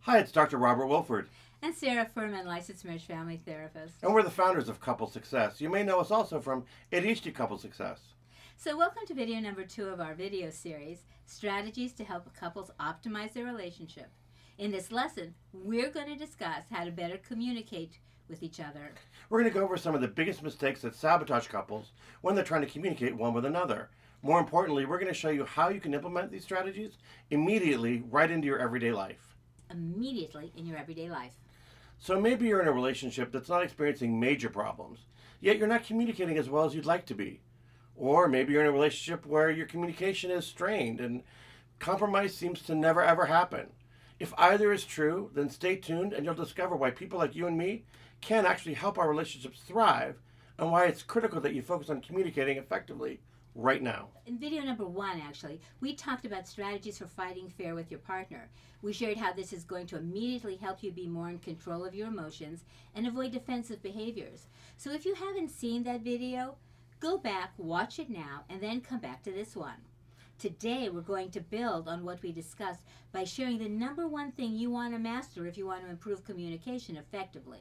Hi, it's Dr. Robert Wilford, And Sarah Furman, licensed marriage family therapist. and we're the founders of Couple Success. You may know us also from ADHD Couple Success. So, welcome to video number 2 of our video series, Strategies to Help Couples Optimize Their Relationship. In this lesson, we're going to discuss how to better communicate with each other. We're going to go over some of the biggest mistakes that sabotage couples when they're trying to communicate one with another. More importantly, we're going to show you how you can implement these strategies immediately right into your everyday life. Immediately in your everyday life. So maybe you're in a relationship that's not experiencing major problems, yet you're not communicating as well as you'd like to be. Or maybe you're in a relationship where your communication is strained and compromise seems to never ever happen. If either is true, then stay tuned and you'll discover why people like you and me can actually help our relationships thrive and why it's critical that you focus on communicating effectively right now. In video number 1, actually, we talked about strategies for fighting fair with your partner. We shared how this is going to immediately help you be more in control of your emotions and avoid defensive behaviors. So if you haven't seen that video, go back, watch it now, and then come back to this one. Today, we're going to build on what we discussed by sharing the number one thing you want to master if you want to improve communication effectively.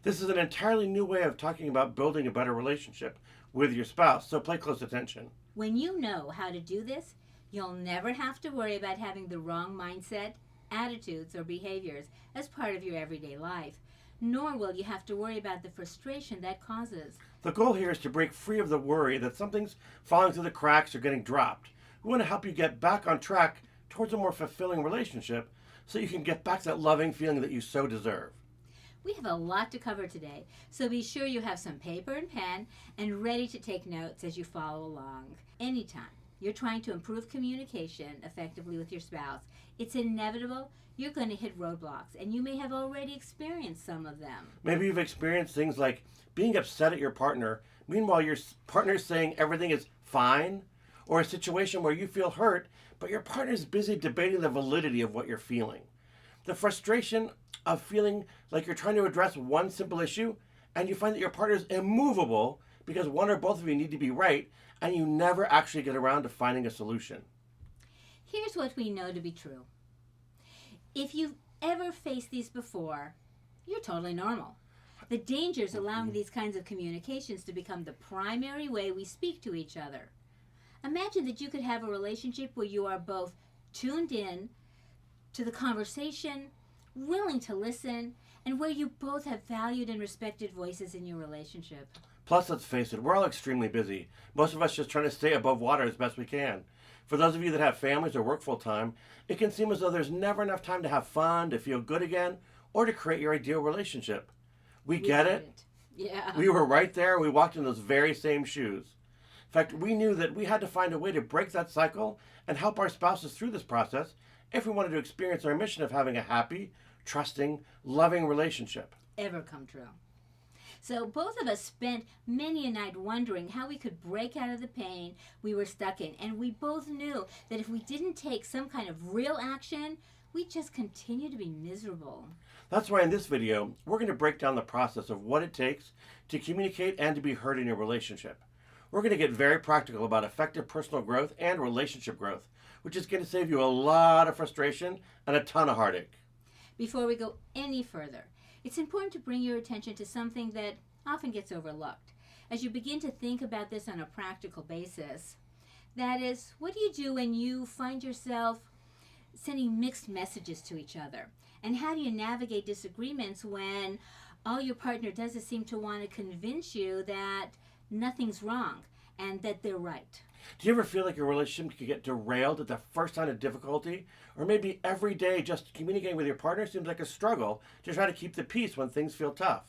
This is an entirely new way of talking about building a better relationship with your spouse, so pay close attention. When you know how to do this, you'll never have to worry about having the wrong mindset, attitudes, or behaviors as part of your everyday life, nor will you have to worry about the frustration that causes. The goal here is to break free of the worry that something's falling through the cracks or getting dropped. We want to help you get back on track towards a more fulfilling relationship so you can get back that loving feeling that you so deserve. We have a lot to cover today, so be sure you have some paper and pen and ready to take notes as you follow along. Anytime you're trying to improve communication effectively with your spouse, it's inevitable you're going to hit roadblocks, and you may have already experienced some of them. Maybe you've experienced things like being upset at your partner, meanwhile your partner's saying everything is fine, or a situation where you feel hurt, but your partner's busy debating the validity of what you're feeling. The frustration of feeling like you're trying to address one simple issue and you find that your partner's immovable because one or both of you need to be right and you never actually get around to finding a solution. Here's what we know to be true. If you've ever faced these before, you're totally normal. The danger is allowing these kinds of communications to become the primary way we speak to each other. Imagine that you could have a relationship where you are both tuned in to the conversation, willing to listen, and where you both have valued and respected voices in your relationship. Plus, let's face it, we're all extremely busy. Most of us just trying to stay above water as best we can. For those of you that have families or work full time, it can seem as though there's never enough time to have fun, to feel good again, or to create your ideal relationship. We get it. Yeah. We were right there. We walked in those very same shoes. In fact, we knew that we had to find a way to break that cycle and help our spouses through this process if we wanted to experience our mission of having a happy, trusting, loving relationship. Ever come true. So both of us spent many a night wondering how we could break out of the pain we were stuck in. And we both knew that if we didn't take some kind of real action, we'd just continue to be miserable. That's why in this video, we're going to break down the process of what it takes to communicate and to be heard in your relationship. We're going to get very practical about effective personal growth and relationship growth, which is going to save you a lot of frustration and a ton of heartache. Before we go any further, it's important to bring your attention to something that often gets overlooked. As you begin to think about this on a practical basis, that is, what do you do when you find yourself sending mixed messages to each other? And how do you navigate disagreements when all your partner does is seem to want to convince you that nothing's wrong and that they're right? Do you ever feel like your relationship can get derailed at the first sign of difficulty? Or maybe every day just communicating with your partner seems like a struggle to try to keep the peace when things feel tough.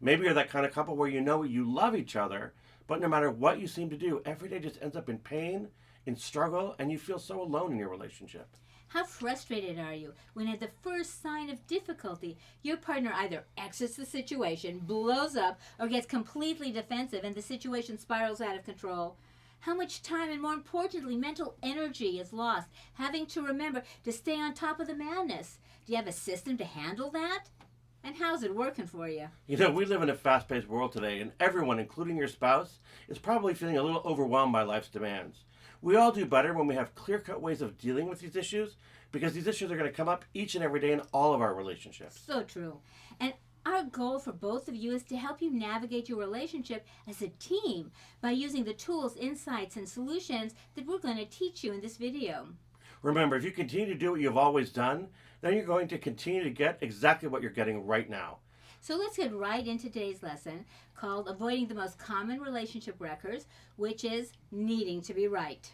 Maybe you're that kind of couple where you know you love each other, but no matter what you seem to do, every day just ends up in pain, in struggle, and you feel so alone in your relationship. How frustrated are you when at the first sign of difficulty, your partner either exits the situation, blows up, or gets completely defensive and the situation spirals out of control? How much time and, more importantly, mental energy is lost having to remember to stay on top of the madness? Do you have a system to handle that? And how's it working for you? You know, we live in a fast-paced world today, and everyone, including your spouse, is probably feeling a little overwhelmed by life's demands. We all do better when we have clear-cut ways of dealing with these issues because these issues are going to come up each and every day in all of our relationships. So true. And our goal for both of you is to help you navigate your relationship as a team by using the tools, insights, and solutions that we're going to teach you in this video. Remember, if you continue to do what you've always done, then you're going to continue to get exactly what you're getting right now. So let's get right into today's lesson called Avoiding the Most Common Relationship Wreckers, which is needing to be right.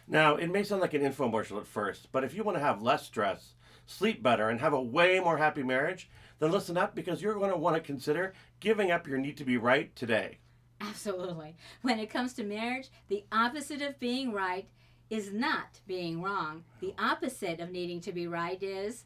Now, it may sound like an infomercial at first, but if you want to have less stress, sleep better, and have a way more happy marriage, then listen up because you're going to want to consider giving up your need to be right today. Absolutely. When it comes to marriage, the opposite of being right is not being wrong. The opposite of needing to be right is,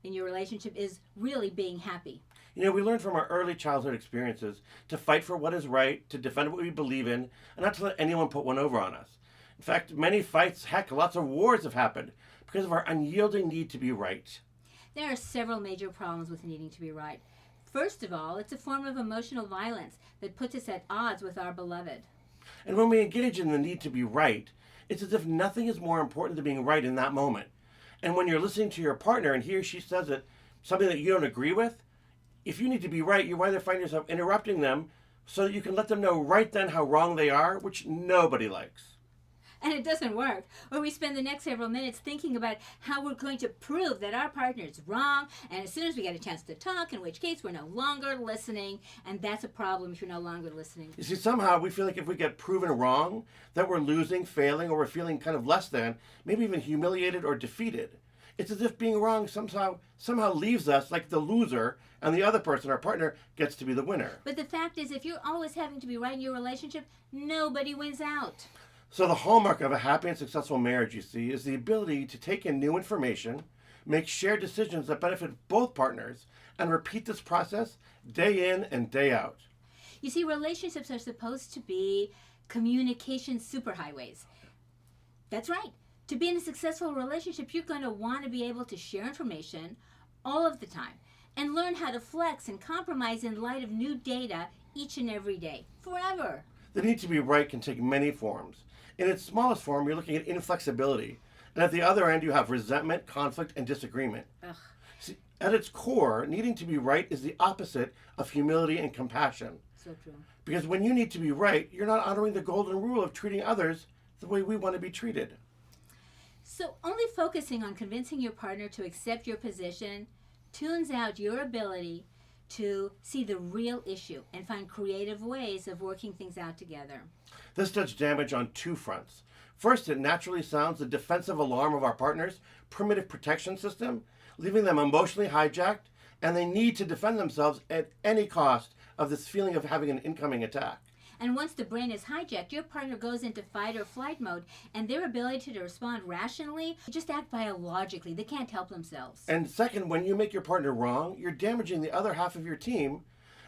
in your relationship, is really being happy. You know, we learn from our early childhood experiences to fight for what is right, to defend what we believe in, and not to let anyone put one over on us. In fact, many fights, heck, lots of wars have happened because of our unyielding need to be right. There are several major problems with needing to be right. First of all, it's a form of emotional violence that puts us at odds with our beloved. And when we engage in the need to be right, it's as if nothing is more important than being right in that moment. And when you're listening to your partner and he or she says it, something that you don't agree with, if you need to be right, you either find yourself interrupting them so that you can let them know right then how wrong they are, which nobody likes. And it doesn't work. Or we spend the next several minutes thinking about how we're going to prove that our partner is wrong, and as soon as we get a chance to talk, in which case we're no longer listening, and that's a problem if you're no longer listening. You see, somehow we feel like if we get proven wrong, that we're losing, failing, or we're feeling kind of less than, maybe even humiliated or defeated. It's as if being wrong somehow leaves us like the loser, and the other person, our partner, gets to be the winner. But the fact is, if you're always having to be right in your relationship, nobody wins out. So the hallmark of a happy and successful marriage, you see, is the ability to take in new information, make shared decisions that benefit both partners, and repeat this process day in and day out. You see, relationships are supposed to be communication superhighways. That's right. To be in a successful relationship, you're going to want to be able to share information all of the time and learn how to flex and compromise in light of new data each and every day, forever. The need to be right can take many forms. In its smallest form, you're looking at inflexibility. And at the other end, you have resentment, conflict, and disagreement. Ugh. See, at its core, needing to be right is the opposite of humility and compassion. So true. Because when you need to be right, you're not honoring the golden rule of treating others the way we want to be treated. So only focusing on convincing your partner to accept your position tunes out your ability to see the real issue and find creative ways of working things out together. This does damage on two fronts. First, it naturally sounds the defensive alarm of our partner's primitive protection system, leaving them emotionally hijacked, and they need to defend themselves at any cost of this feeling of having an incoming attack. And once the brain is hijacked, your partner goes into fight or flight mode, and their ability to respond rationally, they just act biologically. They can't help themselves. And second, when you make your partner wrong, you're damaging the other half of your team,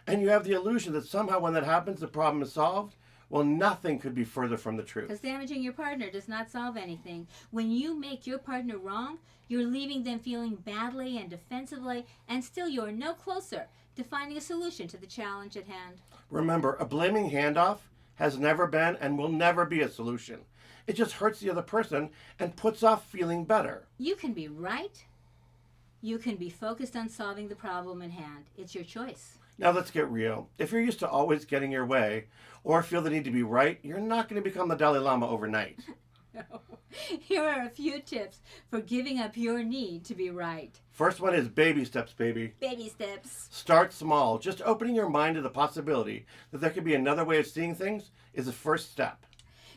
and you have the illusion that somehow when that happens, the problem is solved. Well, nothing could be further from the truth. Because damaging your partner does not solve anything. When you make your partner wrong, you're leaving them feeling badly and defensively, and still you're no closer to finding a solution to the challenge at hand. Remember, a blaming handoff has never been and will never be a solution. It just hurts the other person and puts off feeling better. You can be right. You can be focused on solving the problem in hand. It's your choice. Now let's get real. If you're used to always getting your way or feel the need to be right, you're not going to become the Dalai Lama overnight. No. Here are a few tips for giving up your need to be right. First one is baby steps, baby. Baby steps. Start small. Just opening your mind to the possibility that there could be another way of seeing things is the first step.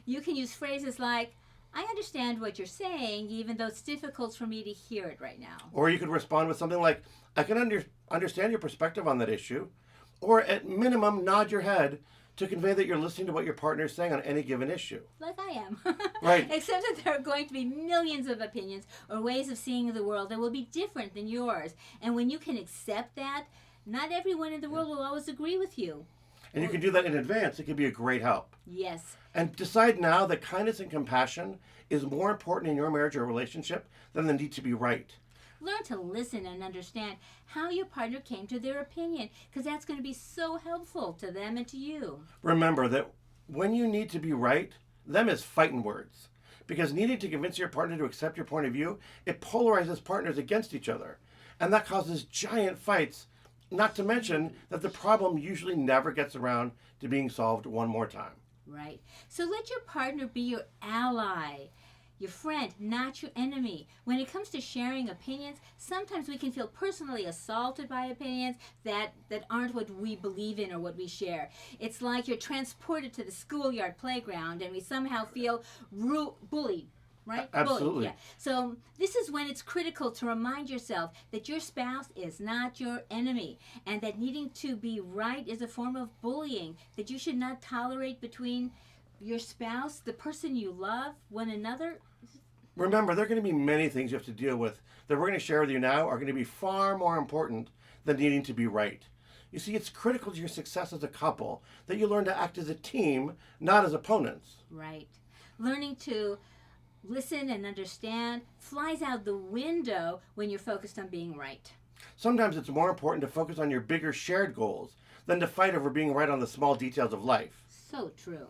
You can use phrases like, I understand what you're saying, even though it's difficult for me to hear it right now. Or you could respond with something like, I can understand your perspective on that issue. Or at minimum, nod your head to convey that you're listening to what your partner is saying on any given issue. Like I am. Right. Except that there are going to be millions of opinions or ways of seeing the world that will be different than yours. And when you can accept that, not everyone in the world will always agree with you. And you can do that in advance. It could be a great help. Yes. And decide now that kindness and compassion is more important in your marriage or relationship than the need to be right. Learn to listen and understand how your partner came to their opinion, because that's going to be so helpful to them and to you. Remember that when you need to be right, them is fighting words. because needing to convince your partner to accept your point of view, it polarizes partners against each other. And that causes giant fights, not to mention that the problem usually never gets around to being solved one more time. Right. So let your partner be your ally, your friend, not your enemy. When it comes to sharing opinions, sometimes we can feel personally assaulted by opinions that aren't what we believe in or what we share. It's like you're transported to the schoolyard playground and we somehow feel bullied. Right? Absolutely. Bullied, yeah. So this is when it's critical to remind yourself that your spouse is not your enemy and that needing to be right is a form of bullying that you should not tolerate between your spouse, the person you love, one another. Remember, there are going to be many things you have to deal with that we're going to share with you now are going to be far more important than needing to be right. You see, it's critical to your success as a couple that you learn to act as a team, not as opponents. Right. Learning to listen and understand flies out the window when you're focused on being right. Sometimes it's more important to focus on your bigger shared goals than to fight over being right on the small details of life. So true.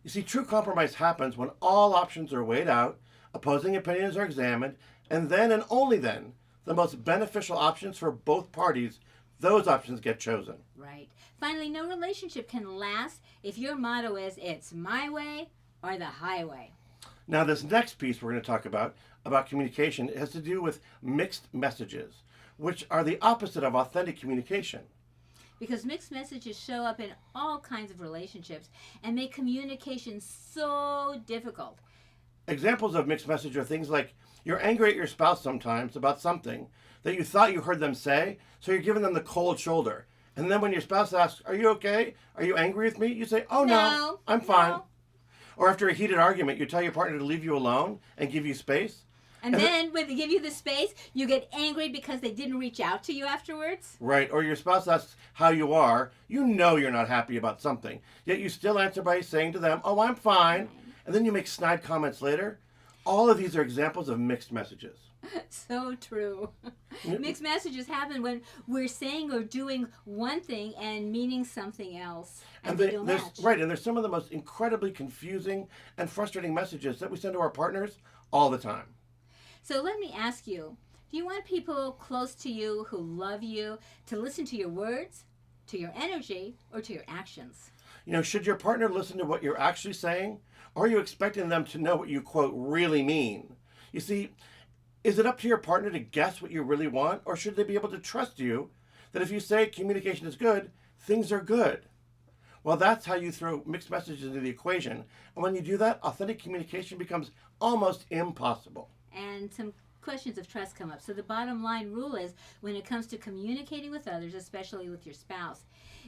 You see, true compromise happens when all options are weighed out, opposing opinions are examined, and then and only then, the most beneficial options for both parties, those options get chosen. Right. Finally, no relationship can last if your motto is it's my way or the highway. Now, this next piece we're going to talk about communication, it has to do with mixed messages, which are the opposite of authentic communication. Because mixed messages show up in all kinds of relationships and make communication so difficult. Examples of mixed message are things like you're angry at your spouse sometimes about something that you thought you heard them say, so you're giving them the cold shoulder. And then when your spouse asks, "Are you okay? Are you angry with me?" you say, "Oh no, I'm fine." No. Or after a heated argument, you tell your partner to leave you alone and give you space. And then when they give you the space, you get angry because they didn't reach out to you afterwards. Right, or your spouse asks how you are. You know you're not happy about something, yet you still answer by saying to them, "Oh, I'm fine." And then you make snide comments later. All of these are examples of mixed messages. So true. Mixed messages happen when we're saying or doing one thing and meaning something else. And they don't match. Right, and there's some of the most incredibly confusing and frustrating messages that we send to our partners all the time. So let me ask you, do you want people close to you who love you to listen to your words, to your energy, or to your actions? You know, should your partner listen to what you're actually saying? Or are you expecting them to know what you, quote, really mean? You see, is it up to your partner to guess what you really want? Or should they be able to trust you that if you say communication is good, things are good? Well, that's how you throw mixed messages into the equation. And when you do that, authentic communication becomes almost impossible. And some questions of trust come up. So the bottom line rule is when it comes to communicating with others, especially with your spouse,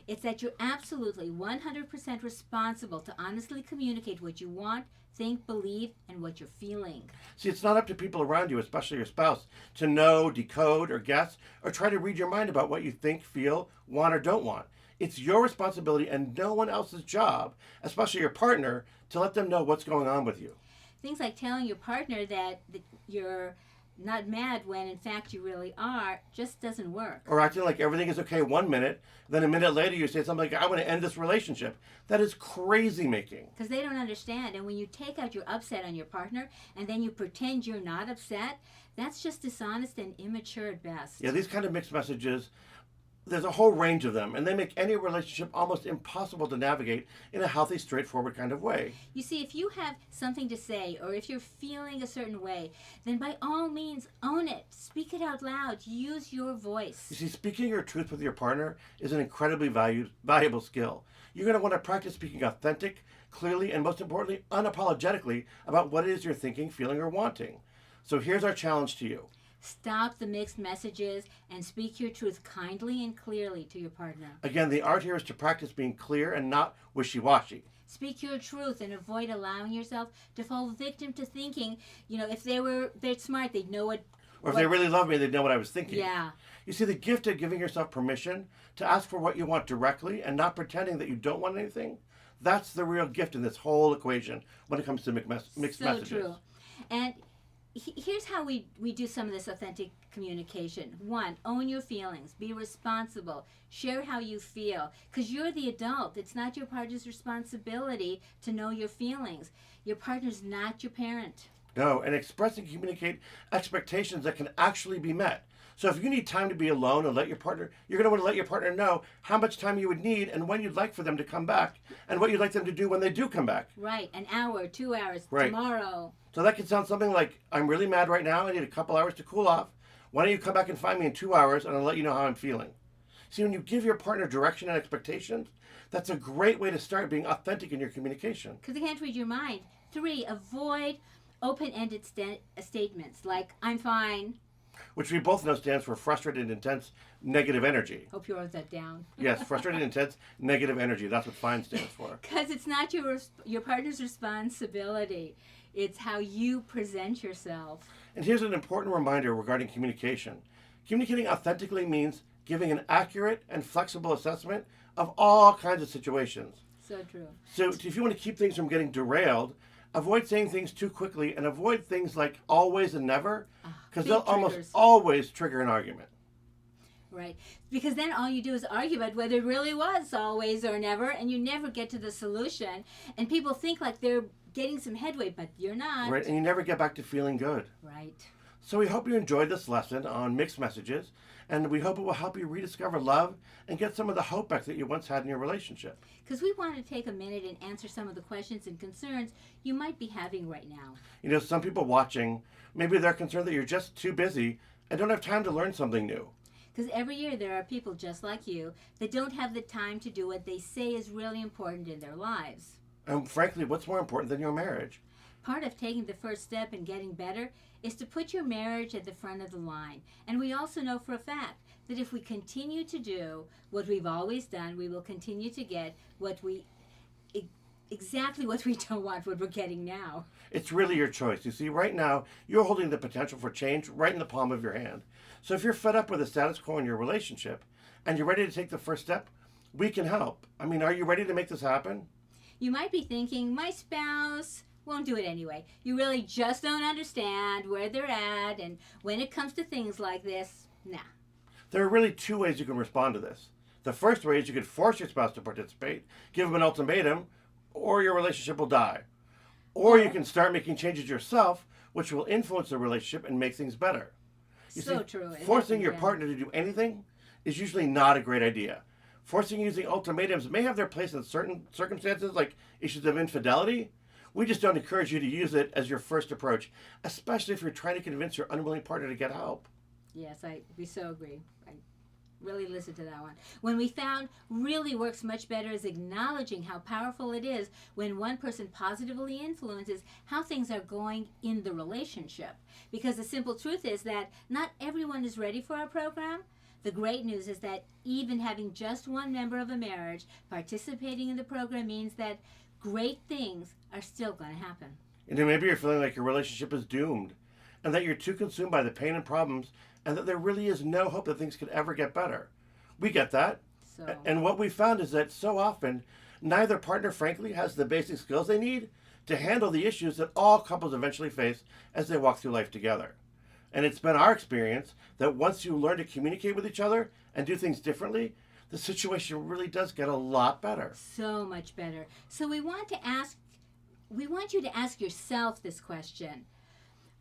it's that you're absolutely 100% responsible to honestly communicate what you want, think, believe, and what you're feeling. See, it's not up to people around you, especially your spouse, to know, decode, or guess, or try to read your mind about what you think, feel, want, or don't want. It's your responsibility and no one else's job, especially your partner, to let them know what's going on with you. Things like telling your partner that you're not mad when in fact you really are just doesn't work. Or acting like everything is okay 1 minute, then a minute later you say something like, "I want to end this relationship." That is crazy making. Because they don't understand. And when you take out your upset on your partner and then you pretend you're not upset, that's just dishonest and immature at best. Yeah, these kind of mixed messages, there's a whole range of them, and they make any relationship almost impossible to navigate in a healthy, straightforward kind of way. You see, if you have something to say or if you're feeling a certain way, then by all means own it. Speak it out loud. Use your voice. You see, speaking your truth with your partner is an incredibly valuable skill. You're going to want to practice speaking authentic, clearly, and most importantly, unapologetically about what it is you're thinking, feeling, or wanting. So here's our challenge to you. Stop the mixed messages and speak your truth kindly and clearly to your partner. Again, the art here is to practice being clear and not wishy-washy. Speak your truth and avoid allowing yourself to fall victim to thinking, if they're smart, they'd know what. Or if they really love me, they'd know what I was thinking. Yeah. You see, the gift of giving yourself permission to ask for what you want directly and not pretending that you don't want anything, that's the real gift in this whole equation when it comes to mixed messages. So true. And here's how we do some of this authentic communication. One, own your feelings. Be responsible. Share how you feel. Because you're the adult. It's not your partner's responsibility to know your feelings. Your partner's not your parent. No, and express and communicate expectations that can actually be met. So if you need time to be alone and let your partner, you're going to want to let your partner know how much time you would need and when you'd like for them to come back and what you'd like them to do when they do come back. Right. An hour, 2 hours, Right. tomorrow. So that could sound something like, I'm really mad right now. I need a couple hours to cool off. Why don't you come back and find me in 2 hours and I'll let you know how I'm feeling. See, when you give your partner direction and expectations, that's a great way to start being authentic in your communication. Because they can't read your mind. 3, avoid open-ended statements like, I'm fine. Which we both know stands for frustrated, intense, negative energy. Hope you wrote that down. Yes, frustrated, intense, negative energy. That's what FINE stands for. Because it's not your partner's responsibility. It's how you present yourself. And here's an important reminder regarding communication. Communicating authentically means giving an accurate and flexible assessment of all kinds of situations. So true. So if you want to keep things from getting derailed, avoid saying things too quickly and avoid things like always and never, because they'll almost always trigger an argument. Right. Because then all you do is argue about whether it really was always or never, and you never get to the solution. And people think like they're getting some headway, but you're not. Right, and you never get back to feeling good. Right. So we hope you enjoyed this lesson on mixed messages, and we hope it will help you rediscover love and get some of the hope back that you once had in your relationship. Because we want to take a minute and answer some of the questions and concerns you might be having right now. You know, some people watching, maybe they're concerned that you're just too busy and don't have time to learn something new. Because every year there are people just like you that don't have the time to do what they say is really important in their lives. And frankly, what's more important than your marriage? Part of taking the first step in getting better is to put your marriage at the front of the line. And we also know for a fact that if we continue to do what we've always done, we will continue to get exactly what we don't want, what we're getting now. It's really your choice. You see, right now, you're holding the potential for change right in the palm of your hand. So if you're fed up with the status quo in your relationship and you're ready to take the first step, we can help. I mean, are you ready to make this happen? You might be thinking, my spouse won't do it anyway. You really just don't understand where they're at, and when it comes to things like this, nah. There are really two ways you can respond to this. The first way is you could force your spouse to participate, give them an ultimatum, or your relationship will die. Or you can start making changes yourself, which will influence the relationship and make things better. You So see, true. forcing your partner to do anything is usually not a great idea. Forcing using ultimatums may have their place in certain circumstances, like issues of infidelity. We just don't encourage you to use it as your first approach, especially if you're trying to convince your unwilling partner to get help. Yes, we so agree. I really listened to that one. When we found really works much better is acknowledging how powerful it is when one person positively influences how things are going in the relationship. Because the simple truth is that not everyone is ready for our program. The great news is that even having just one member of a marriage participating in the program means that great things are still going to happen. And then maybe you're feeling like your relationship is doomed and that you're too consumed by the pain and problems and that there really is no hope that things could ever get better. We get that. So, And what we found is that so often, neither partner, frankly, has the basic skills they need to handle the issues that all couples eventually face as they walk through life together. And it's been our experience that once you learn to communicate with each other and do things differently, the situation really does get a lot better. so much better. So we want you to ask yourself this question.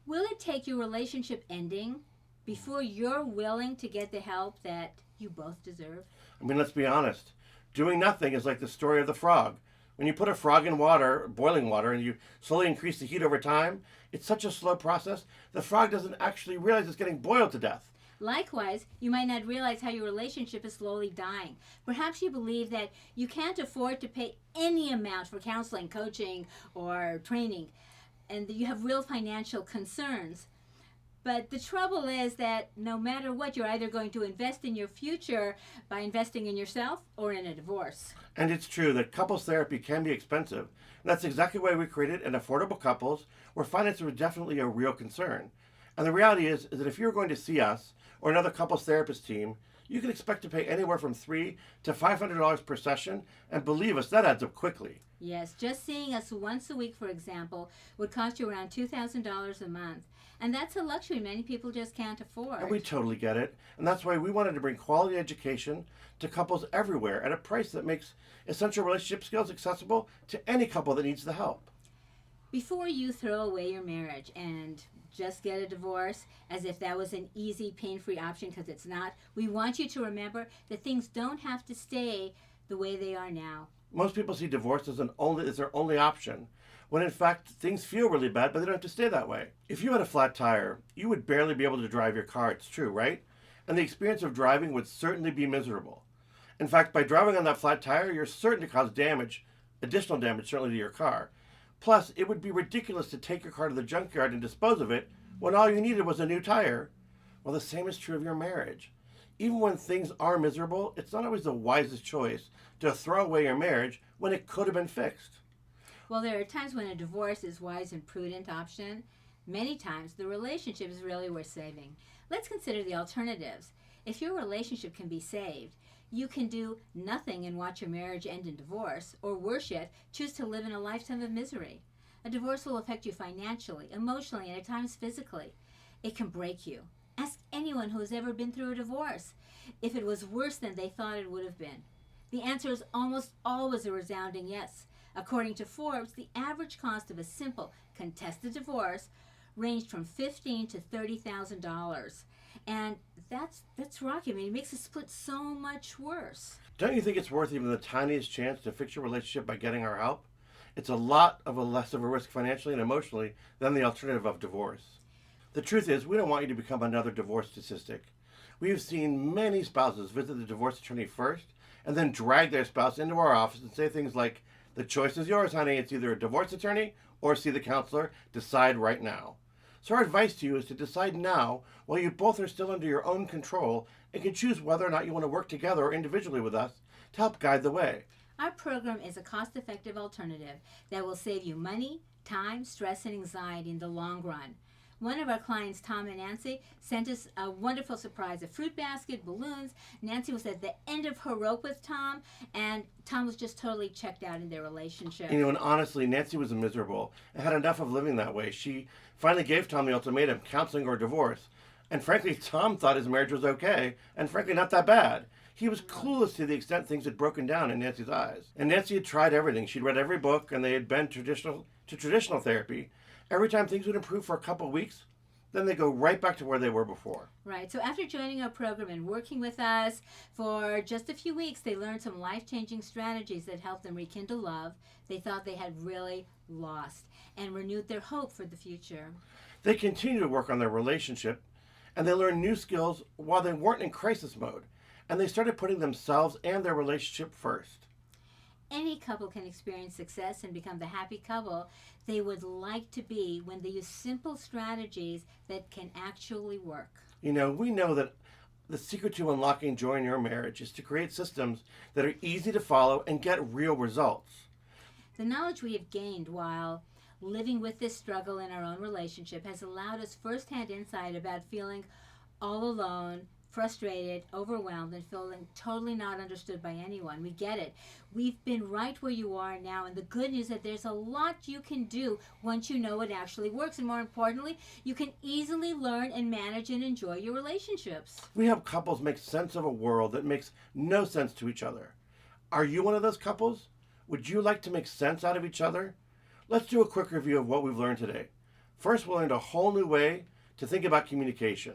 Will it take your relationship ending before you're willing to get the help that you both deserve? I mean, let's be honest. Doing nothing is like the story of the frog. When you put a frog in water, boiling water, and you slowly increase the heat over time, it's such a slow process, the frog doesn't actually realize it's getting boiled to death. Likewise, you might not realize how your relationship is slowly dying. Perhaps you believe that you can't afford to pay any amount for counseling, coaching, or training, and that you have real financial concerns. But the trouble is that no matter what, you're either going to invest in your future by investing in yourself or in a divorce. And it's true that couples therapy can be expensive. And that's exactly why we created an affordable couples where finances were definitely a real concern. And the reality is that if you're going to see us or another couples therapist team, you can expect to pay anywhere from $300 to $500 per session. And believe us, that adds up quickly. Yes, just seeing us once a week, for example, would cost you around $2,000 a month. And that's a luxury many people just can't afford. And we totally get it. And that's why we wanted to bring quality education to couples everywhere at a price that makes essential relationship skills accessible to any couple that needs the help. Before you throw away your marriage and just get a divorce as if that was an easy, pain-free option, because it's not, we want you to remember that things don't have to stay the way they are now. Most people see divorce as their only option, when in fact things feel really bad, but they don't have to stay that way. If you had a flat tire, you would barely be able to drive your car, it's true, right? And the experience of driving would certainly be miserable. In fact, by driving on that flat tire, you're certain to cause damage, additional damage certainly to your car. Plus, it would be ridiculous to take your car to the junkyard and dispose of it when all you needed was a new tire. Well, the same is true of your marriage. Even when things are miserable, it's not always the wisest choice to throw away your marriage when it could have been fixed. Well, there are times when a divorce is wise and prudent option. Many times, the relationship is really worth saving. Let's consider the alternatives. If your relationship can be saved, you can do nothing and watch your marriage end in divorce, or worse yet, choose to live in a lifetime of misery. A divorce will affect you financially, emotionally, and at times physically. It can break you. Ask anyone who has ever been through a divorce if it was worse than they thought it would have been. The answer is almost always a resounding yes. According to Forbes, the average cost of a simple contested divorce ranged from $15,000 to $30,000. And that's rocky. I mean, it makes the split so much worse. Don't you think it's worth even the tiniest chance to fix your relationship by getting our help? It's a lot of a less of a risk financially and emotionally than the alternative of divorce. The truth is, we don't want you to become another divorce statistic. We have seen many spouses visit the divorce attorney first and then drag their spouse into our office and say things like, "The choice is yours, honey. It's either a divorce attorney or see the counselor. Decide right now." So our advice to you is to decide now while you both are still under your own control and can choose whether or not you want to work together or individually with us to help guide the way. Our program is a cost-effective alternative that will save you money, time, stress, and anxiety in the long run. One of our clients, Tom and Nancy, sent us a wonderful surprise, a fruit basket, balloons. Nancy was at the end of her rope with Tom, and Tom was just totally checked out in their relationship. And honestly, Nancy was miserable and had enough of living that way. She finally gave Tom the ultimatum, counseling or divorce. And frankly, Tom thought his marriage was okay, and frankly, not that bad. He was clueless to the extent things had broken down in Nancy's eyes. And Nancy had tried everything. She'd read every book, and they had been traditional therapy. Every time things would improve for a couple of weeks, then they go right back to where they were before. Right. So after joining our program and working with us for just a few weeks, they learned some life-changing strategies that helped them rekindle love they thought they had really lost and renewed their hope for the future. They continued to work on their relationship, and they learned new skills while they weren't in crisis mode, and they started putting themselves and their relationship first. Any couple can experience success and become the happy couple they would like to be when they use simple strategies that can actually work. We know that the secret to unlocking joy in your marriage is to create systems that are easy to follow and get real results. The knowledge we have gained while living with this struggle in our own relationship has allowed us firsthand insight about feeling all alone, frustrated, overwhelmed, and feeling totally not understood by anyone. We get it. We've been right where you are now, and the good news is that there's a lot you can do once you know it actually works, and more importantly, you can easily learn and manage and enjoy your relationships. We help couples make sense of a world that makes no sense to each other. Are you one of those couples? Would you like to make sense out of each other? Let's do a quick review of what we've learned today. First, we learned a whole new way to think about communication.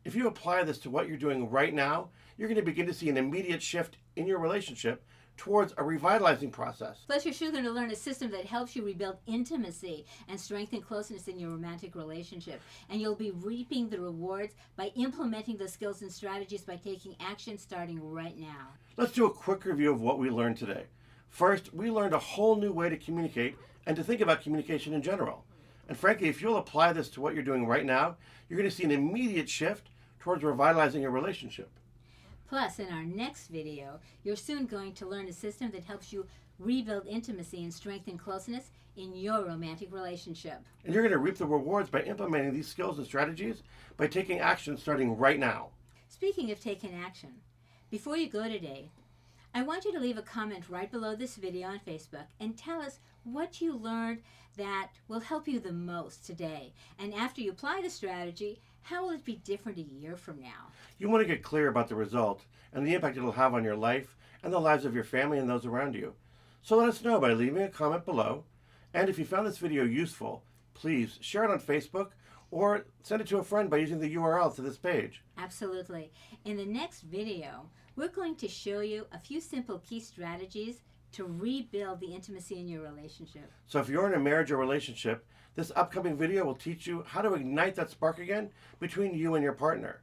If you apply this to what you're doing right now, you're going to begin to see an immediate shift in your relationship towards a revitalizing process. Plus, you're sure going to learn a system that helps you rebuild intimacy and strengthen closeness in your romantic relationship. And you'll be reaping the rewards by implementing the skills and strategies by taking action starting right now. Let's do a quick review of what we learned today. First, we learned a whole new way to communicate and to think about communication in general. And frankly, if you'll apply this to what you're doing right now, you're going to see an immediate shift towards revitalizing your relationship. Plus, in our next video, you're soon going to learn a system that helps you rebuild intimacy and strengthen closeness in your romantic relationship. And you're going to reap the rewards by implementing these skills and strategies by taking action starting right now. Speaking of taking action, before you go today, I want you to leave a comment right below this video on Facebook and tell us what you learned that will help you the most today. And after you apply the strategy, how will it be different a year from now? You want to get clear about the result and the impact it'll have on your life and the lives of your family and those around you. So let us know by leaving a comment below. And if you found this video useful, please share it on Facebook or send it to a friend by using the URL to this page. Absolutely. In the next video, we're going to show you a few simple key strategies to rebuild the intimacy in your relationship. So if you're in a marriage or relationship, this upcoming video will teach you how to ignite that spark again between you and your partner.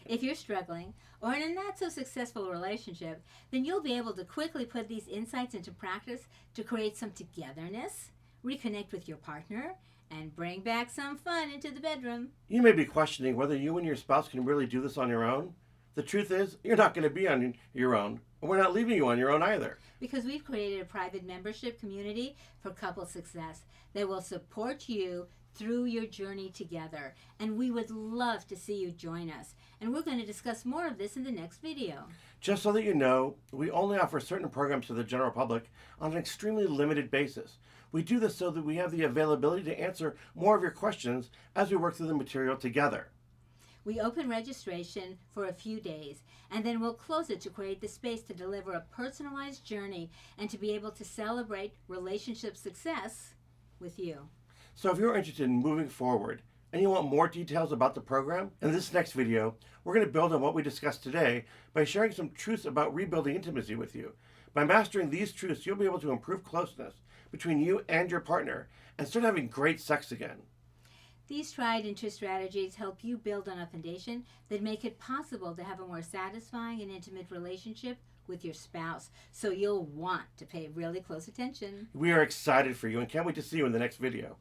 If you're struggling or in a not so successful relationship, then you'll be able to quickly put these insights into practice to create some togetherness, reconnect with your partner, and bring back some fun into the bedroom. You may be questioning whether you and your spouse can really do this on your own. The truth is, you're not going to be on your own, and we're not leaving you on your own either. Because we've created a private membership community for couple success that will support you through your journey together. And we would love to see you join us. And we're going to discuss more of this in the next video. Just so that you know, we only offer certain programs to the general public on an extremely limited basis. We do this so that we have the availability to answer more of your questions as we work through the material together. We open registration for a few days, and then we'll close it to create the space to deliver a personalized journey and to be able to celebrate relationship success with you. So if you're interested in moving forward and you want more details about the program, in this next video, we're going to build on what we discussed today by sharing some truths about rebuilding intimacy with you. By mastering these truths, you'll be able to improve closeness between you and your partner and start having great sex again. These tried and true strategies help you build on a foundation that make it possible to have a more satisfying and intimate relationship with your spouse. So you'll want to pay really close attention. We are excited for you and can't wait to see you in the next video.